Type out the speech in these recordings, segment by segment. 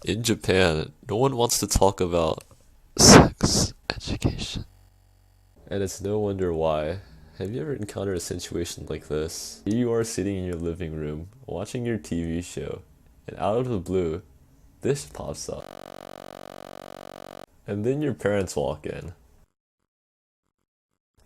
In Japan, no one wants to talk about sex education. And it's no wonder why. Have you ever encountered a situation like this? Here you are sitting in your living room, watching your TV show, and out of the blue, this pops up. And then your parents walk in.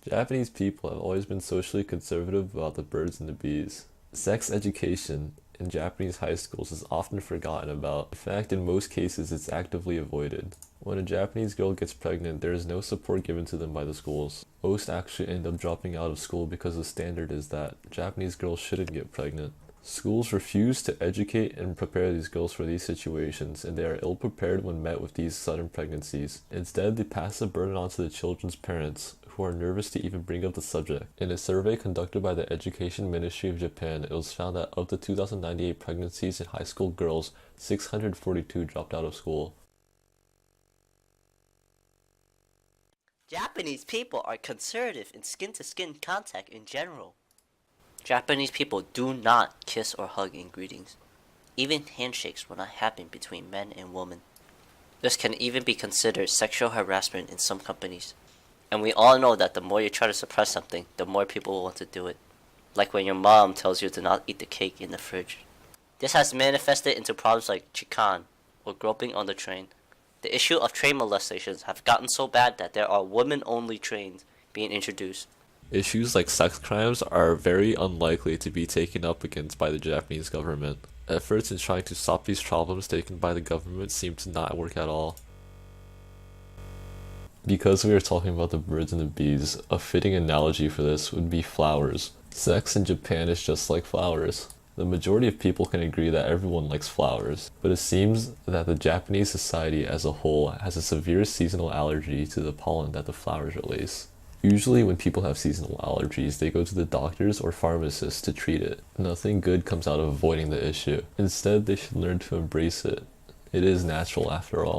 Japanese people have always been socially conservative about the birds and the bees. Sex education in Japanese high schools is often forgotten about. In fact, in most cases, it's actively avoided. When a Japanese girl gets pregnant, there is no support given to them by the schools. Most actually end up dropping out of school because the standard is that Japanese girls shouldn't get pregnant. Schools refuse to educate and prepare these girls for these situations, and they are ill-prepared when met with these sudden pregnancies. Instead, they pass the burden on to the children's parents, who are nervous to even bring up the subject. In a survey conducted by the Education Ministry of Japan, it was found that of the 2,098 pregnancies in high school girls, 642 dropped out of school. Japanese people are conservative in skin-to-skin contact in general. Japanese people do not kiss or hug in greetings. Even handshakes will not happen between men and women. This can even be considered sexual harassment in some companies. And we all know that the more you try to suppress something, the more people will want to do it. Like when your mom tells you to not eat the cake in the fridge. This has manifested into problems like chikan, or groping on the train. The issue of train molestations have gotten so bad that there are women-only trains being introduced. Issues like sex crimes are very unlikely to be taken up against by the Japanese government. Efforts in trying to stop these problems taken by the government seem to not work at all. Because we are talking about the birds and the bees, a fitting analogy for this would be flowers. Sex in Japan is just like flowers. The majority of people can agree that everyone likes flowers, but it seems that the Japanese society as a whole has a severe seasonal allergy to the pollen that the flowers release. Usually when people have seasonal allergies, they go to the doctors or pharmacists to treat it. Nothing good comes out of avoiding the issue. Instead, they should learn to embrace it. It is natural after all.